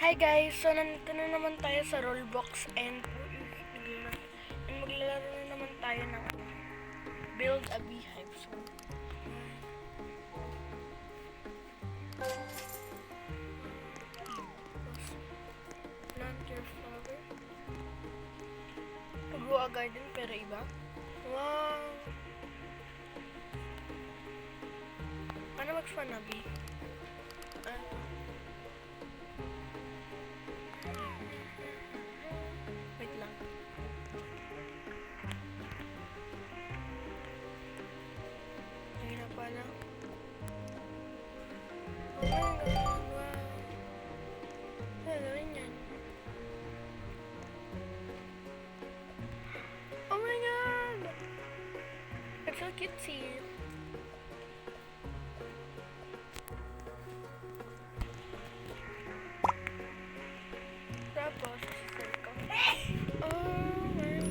Hi guys! So, nandito na naman tayo sa Roblox and maglalaro na naman tayo ng Build a Beehive. So, plant your flower. Grow a garden pero iba. Wow! Paano mag-fanabi? Wait lang. Ayun na pala. Oh my god! Wow! Gagawin yan. Oh my god! It's so cutesy. Tapos, oh my god.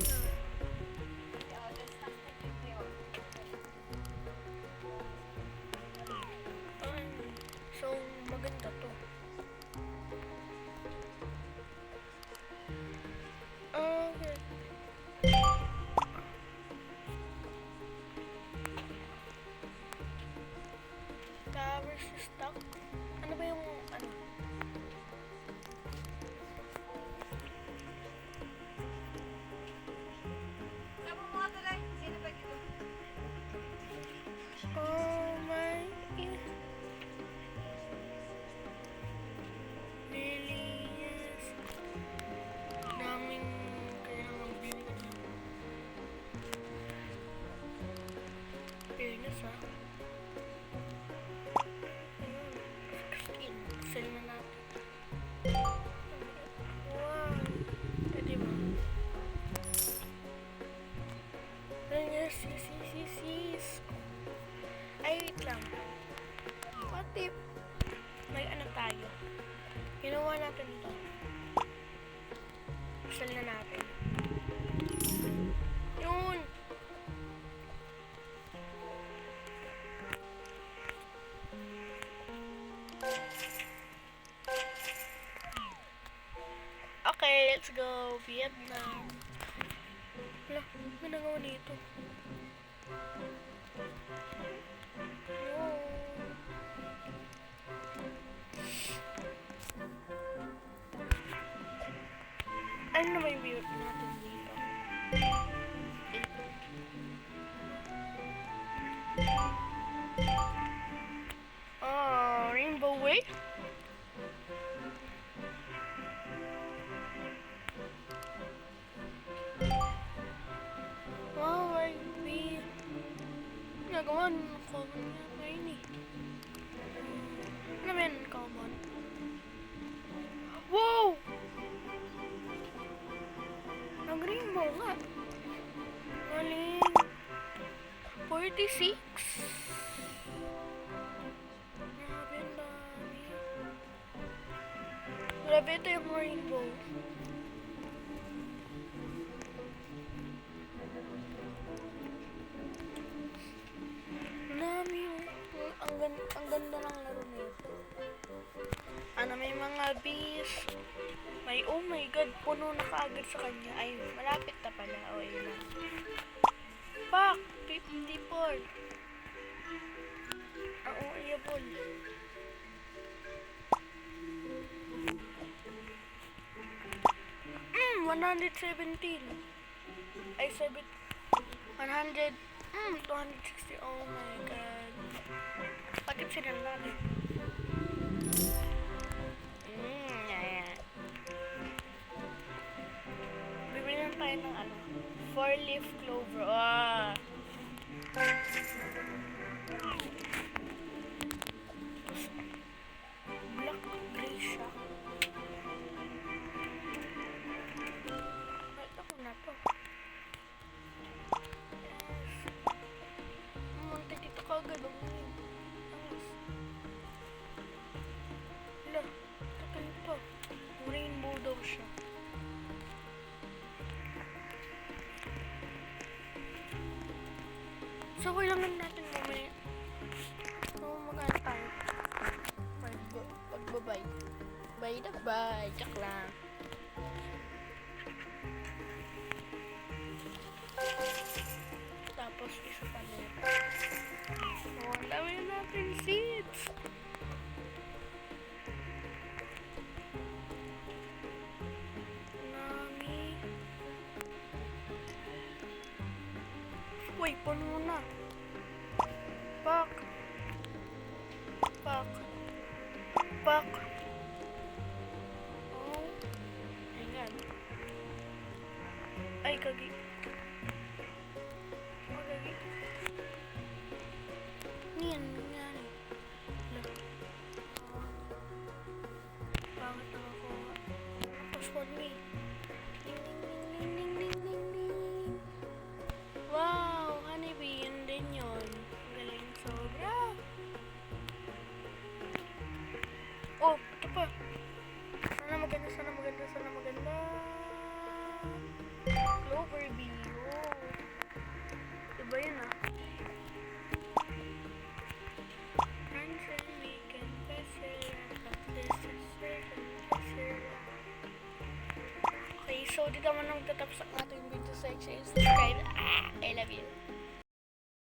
So, maganda to. Okay. Towers stock. Ano ba yung ano? Oh my god. Really yes. Daming kailangan bili. Fairness ha. Sell na natin. Wow. Pwede ba? Yes, yes. Ay, wait lang. What if may ano tayo? Ginawa natin to. Sell na natin. Yun! Okay, let's go. Vietnam. Wala, may nagawa dito. No. Ano na may build natin dito? Oh, Rainbow Way? Wow, I be nagawa ng common nga yun eh. Ano ba yan common? Wow! Nag-rainbow nga. Galing. 46. Grabe ang dami. Grabe ito yung rainbow. Dami yung ang ganda ng laro na ito. Ano, may mga bees. May, oh my god, puno na kaagad sa kanya. Ay, malapit na pala. O, ayun lang. Pak! 54. Oo, ayabol. Mm, 117. Ay, 7. 100. 260. Oh my god. Bakit sila natin? Yeah. Bibili lang tayo ng ano, 4-leaf clover. Ah. Black gray siya. Wait, ako na to. Yes. Munti dito kagad. Hala, tagal to. Rainbow daw siya. So, kailangan natin mamaya. So, magkano tayo? Pagbabay. By the by. Joke lang. Tapos isa pa nito. Oh, ang dami na natin seeds. Nami. Uy, puno na. Pak. Pak. Pak. Oh. Ayan. Ay, kagi. Oh, kagi. Yan, yan. Bakit nakakuha? Passport me. Ding, ding, ding, ding, ding, ding, ding. Wow, honeybee, yun din yun. Galing sobra. Oh, ito pa. Sana maganda, sana maganda, sana maganda. Clover bee. Oh. Diba yun ah? Okay, so dito naman nagtatapos ang ating video section. Subscribe. I love you.